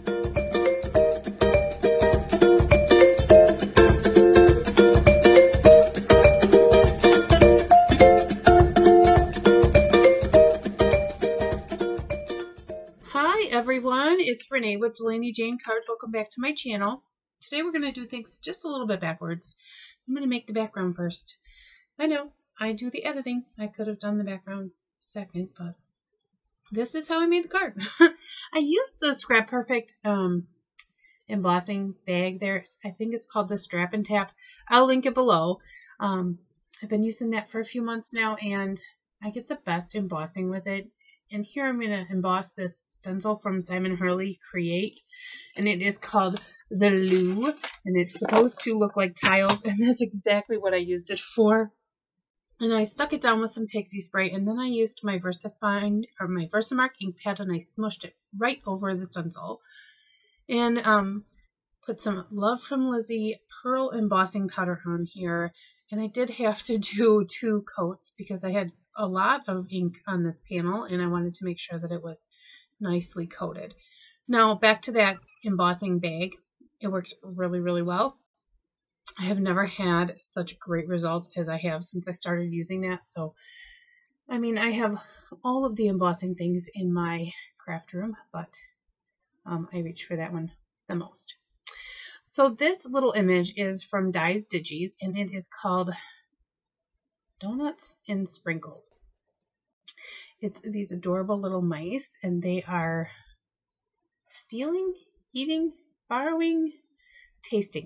Hi everyone, it's Renee with Delaney Jane Cards. Welcome back to my channel. Today we're going to do things just a little bit backwards. I'm going to make the background first. I know, I do the editing. I could have done the background second, but this is how I made the card. I used the Scrap Perfect embossing bag there. I think it's called the Strap and Tap. I'll link it below. I've been using that for a few months now, and I get the best embossing with it. And here I'm going to emboss this stencil from Simon Hurley Create, and it is called the Lou, and it's supposed to look like tiles, and that's exactly what I used it for. And I stuck it down with some pixie spray, and then I used my my Versamark ink pad, and I smushed it right over the stencil, and put some Love from Lizzie pearl embossing powder on here. And I did have to do 2 coats because I had a lot of ink on this panel and I wanted to make sure that it was nicely coated. Now back to that embossing bag. It works really, really well. I have never had such great results as I have since I started using that. So, I mean, I have all of the embossing things in my craft room, but I reach for that one the most. So this little image is from Digis, and it is called Doughnuts and Sprinkles. It's these adorable little mice, and they are stealing, eating, borrowing, taste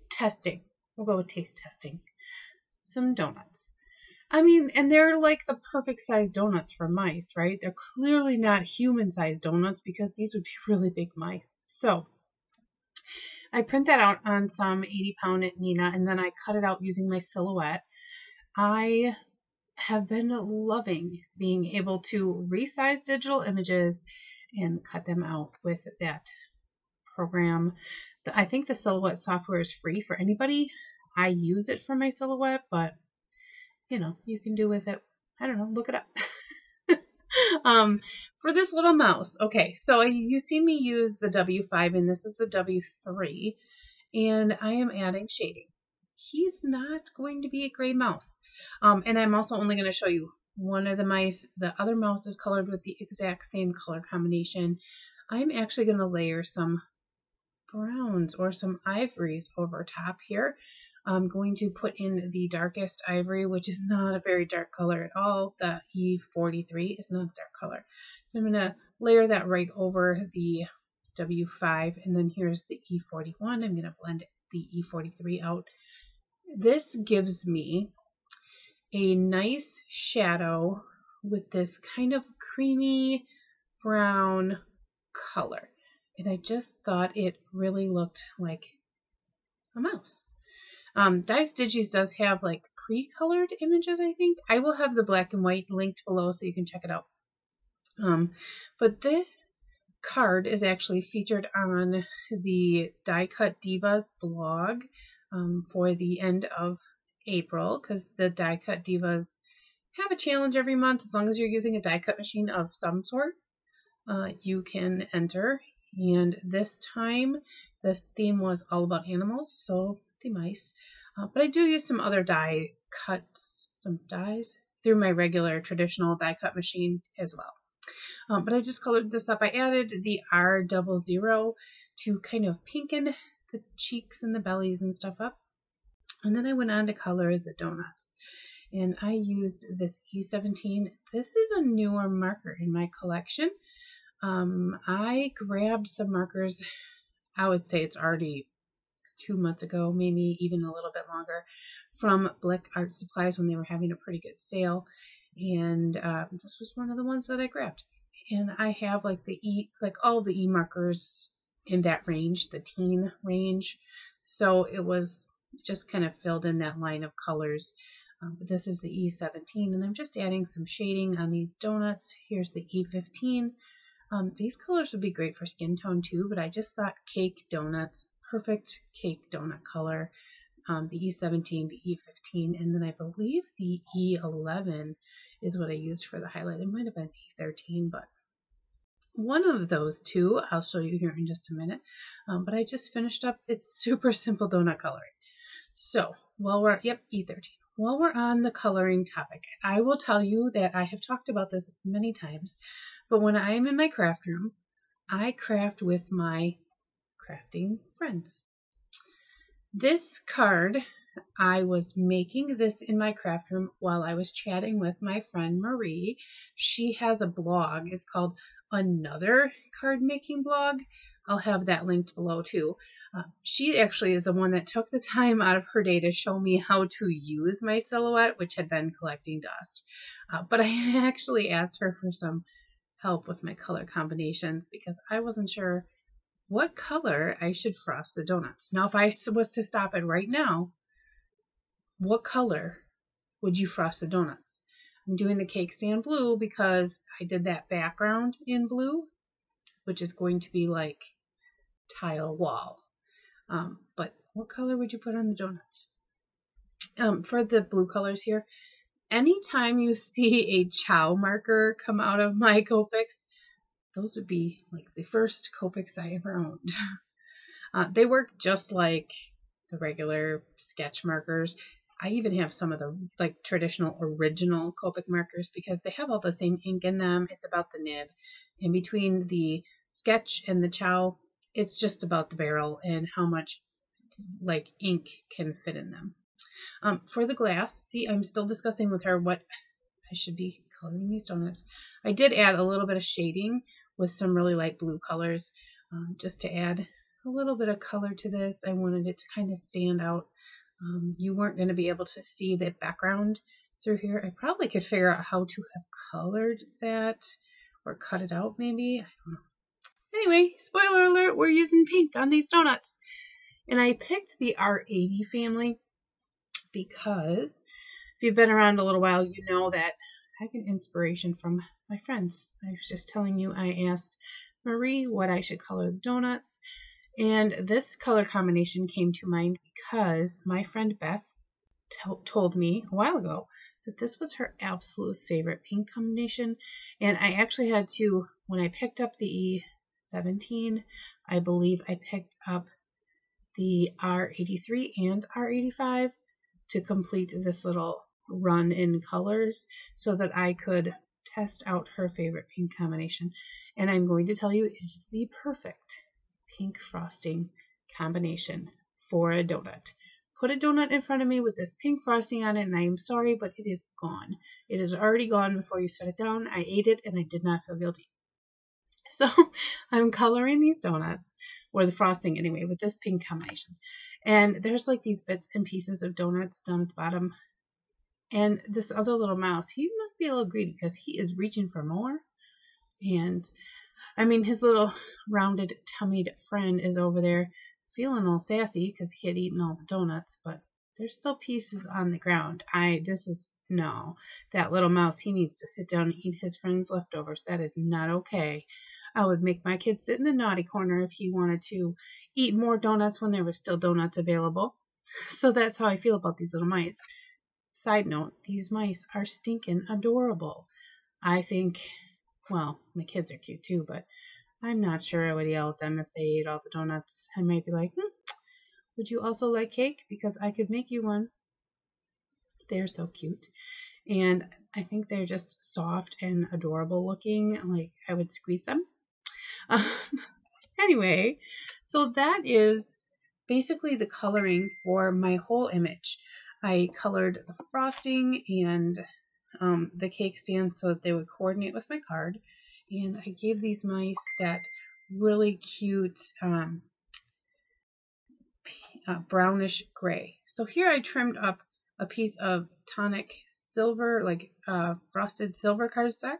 testing. We'll go with taste testing some donuts. I mean, and they're like the perfect size donuts for mice, right? They're clearly not human-sized donuts because these would be really big mice. So I print that out on some 80-pound Nina, and then I cut it out using my silhouette. I have been loving being able to resize digital images and cut them out with that program. I think the Silhouette software is free for anybody. I use it for my Silhouette, but you know, you can do with it, I don't know, look it up. For this little mouse, okay, so you've seen me use the W5, and this is the W3, and I am adding shading. He's not going to be a gray mouse, and I'm also only going to show you one of the mice. The other mouse is colored with the exact same color combination. I'm actually going to layer some browns or some ivories over top here. I'm going to put in the darkest ivory, which is not a very dark color at all. The E43 is not a dark color. I'm going to layer that right over the W5, and then here's the E41. I'm going to blend the E43 out. This gives me a nice shadow with this kind of creamy brown color, and I just thought it really looked like a mouse. Digis does have like pre-colored images, I think. I will have the black and white linked below so you can check it out. But this card is actually featured on the Die Cut Divas blog for the end of April, because the Die Cut Divas have a challenge every month. As long as you're using a die cut machine of some sort, you can enter. And this time, this theme was all about animals, so the mice. But I do use some other die cuts, some dies, through my regular traditional die cut machine as well. But I just colored this up. I added the R00 to kind of pinken the cheeks and the bellies and stuff up. And then I went on to color the donuts. And I used this E17. This is a newer marker in my collection. I grabbed some markers, I would say it's already 2 months ago, maybe even a little bit longer, from Blick Art Supplies when they were having a pretty good sale. And this was one of the ones that I grabbed. And I have like all the E markers in that range, the teen range. So it was just kind of filled in that line of colors. But this is the E17, and I'm just adding some shading on these donuts. Here's the E15. These colors would be great for skin tone too, but I just thought cake donuts, perfect cake donut color. The E17, the E15, and then I believe the E11 is what I used for the highlight. It might have been E13, but one of those two. I'll show you here in just a minute. But I just finished up. It's super simple donut coloring. So while we're, E13. While we're on the coloring topic, I will tell you that I have talked about this many times, but when I am in my craft room, I craft with my crafting friends. This card, I was making this in my craft room while I was chatting with my friend Marie. She has a blog. It's called Another Card Making Blog. I'll have that linked below too. She actually is the one that took the time out of her day to show me how to use my silhouette, which had been collecting dust. But I actually asked her for some help with my color combinations because I wasn't sure what color I should frost the donuts. Now, if I was to stop it right now, what color would you frost the donuts? I'm doing the cake stand blue because I did that background in blue, which is going to be like tile wall. But what color would you put on the donuts? For the blue colors here, anytime you see a chow marker come out of my Copics, those would be like the first Copics I ever owned. They work just like the regular sketch markers. I even have some of the like traditional original Copic markers because they have all the same ink in them. It's about the nib. In between the sketch and the chow, it's just about the barrel and how much like ink can fit in them. For the glass, see, I'm still discussing with her what I should be coloring these donuts. I did add a little bit of shading with some really light blue colors just to add a little bit of color to this. I wanted it to kind of stand out. You weren't going to be able to see the background through here. I probably could figure out how to have colored that or cut it out maybe. I don't know. Anyway, spoiler alert, we're using pink on these donuts. And I picked the R80 family because if you've been around a little while, you know that I get inspiration from my friends. I was just telling you, I asked Marie what I should color the donuts. And this color combination came to mind because my friend Beth told me a while ago that this was her absolute favorite pink combination. And I actually had to, when I picked up the E17, I believe I picked up the R83 and R85 to complete this little run in colors so that I could test out her favorite pink combination. And I'm going to tell you, it's the perfect pink frosting combination for a donut. Put a donut in front of me with this pink frosting on it, and I am sorry, but it is gone. It is already gone before you set it down. I ate it, and I did not feel guilty. So I'm coloring these donuts, or the frosting anyway, with this pink combination. And there's like these bits and pieces of donuts down at the bottom. And this other little mouse, he must be a little greedy because he is reaching for more. And I mean, his little rounded tummied friend is over there feeling all sassy because he had eaten all the donuts, but there's still pieces on the ground. No, that little mouse, he needs to sit down and eat his friend's leftovers. That is not okay. I would make my kid sit in the naughty corner if he wanted to eat more donuts when there were still donuts available. So that's how I feel about these little mice. Side note, these mice are stinking adorable. I think, well, my kids are cute too, but I'm not sure I would yell at them if they ate all the donuts. I might be like, would you also like cake? Because I could make you one. They're so cute. And I think they're just soft and adorable looking. Like I would squeeze them. Anyway, so that is basically the coloring for my whole image. I colored the frosting and the cake stand so that they would coordinate with my card. And I gave these mice that really cute brownish gray. So here I trimmed up a piece of tonic silver, like frosted silver cardstock.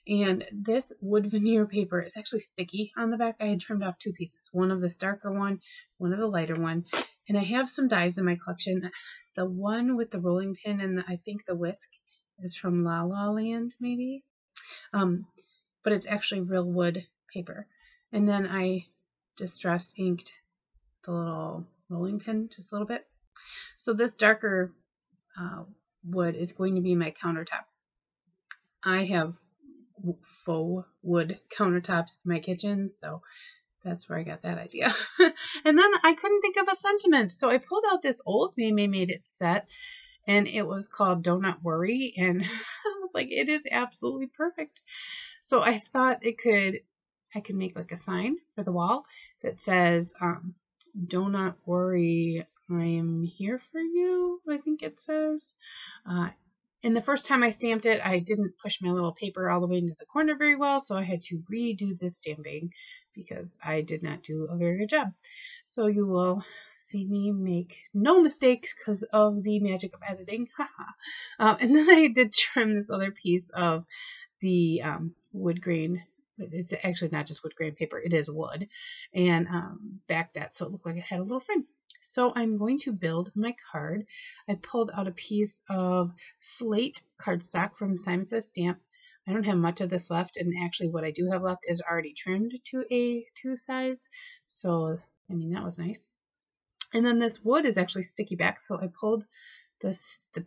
And this wood veneer paper is actually sticky on the back. I had trimmed off two pieces, one of this darker one of the lighter one. And I have some dies in my collection. The one with the rolling pin and I think the whisk is from La La Land, maybe. But it's actually real wood paper. And then I distress inked the little rolling pin just a little bit. So this darker wood is going to be my countertop. I have faux wood countertops in my kitchen, so that's where I got that idea. And then I couldn't think of a sentiment, so I pulled out this old Made It set, and it was called Don't Worry, and I was like, it is absolutely perfect. So I thought I could make like a sign for the wall that says, "Don't worry, I am here for you," I think it says. And the first time I stamped it, I didn't push my little paper all the way into the corner very well, so I had to redo this stamping because I did not do a very good job. So you will see me make no mistakes because of the magic of editing. And then I did trim this other piece of the wood grain. It's actually not just wood grain paper, it is wood, and back that so it looked like it had a little frame. So I'm going to build my card. I pulled out a piece of slate cardstock from Simon Says Stamp. I don't have much of this left, and actually what I do have left is already trimmed to a 2 size. So, I mean, that was nice. And then this wood is actually sticky back, so I pulled the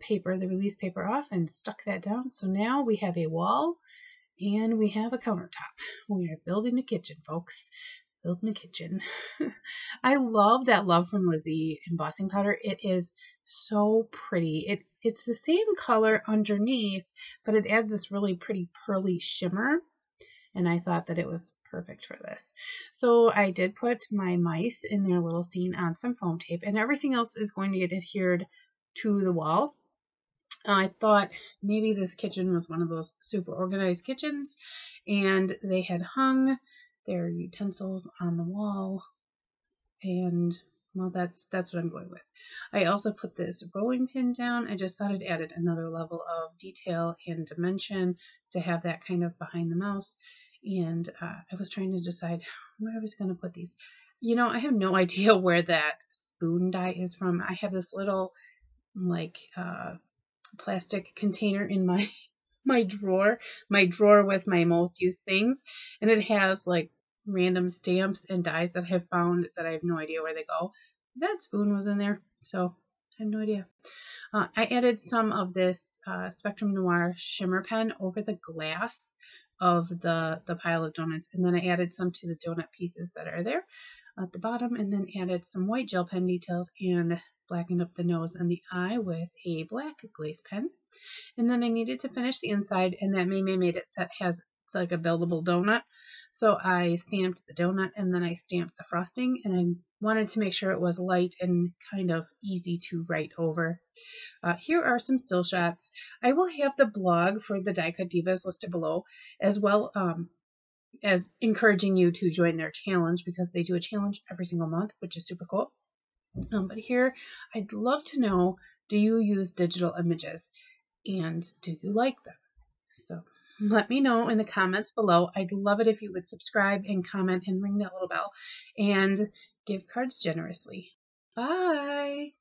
paper, the release paper off and stuck that down. So now we have a wall and we have a countertop. We are building a kitchen, folks. Building a kitchen. I love that Love from Lizzie embossing powder. It is so pretty. It's the same color underneath, but it adds this really pretty pearly shimmer. And I thought that it was perfect for this. So I did put my mice in their little scene on some foam tape, and everything else is going to get adhered to the wall. I thought maybe this kitchen was one of those super organized kitchens, and they had hung their utensils on the wall, and well, that's what I'm going with. I also put this rolling pin down. I just thought it added another level of detail and dimension to have that kind of behind the mouse. And I was trying to decide where I was going to put these. You know, I have no idea where that spoon die is from. I have this little like plastic container in my drawer with my most used things, and it has like random stamps and dies that I have found that I have no idea where they go. That spoon was in there, so I have no idea. I added some of this Spectrum Noir shimmer pen over the glass of the pile of donuts, and then I added some to the donut pieces that are there at the bottom, and then added some white gel pen details and blackened up the nose and the eye with a black glaze pen. And then I needed to finish the inside, and that Made It set has like a buildable donut. So I stamped the donut, and then I stamped the frosting, and I wanted to make sure it was light and kind of easy to write over. Here are some still shots. I will have the blog for the Die Cut Divas listed below, as well as encouraging you to join their challenge, because they do a challenge every single month, which is super cool. But here, I'd love to know, do you use digital images, and do you like them? So let me know in the comments below. I'd love it if you would subscribe and comment and ring that little bell and give cards generously. Bye!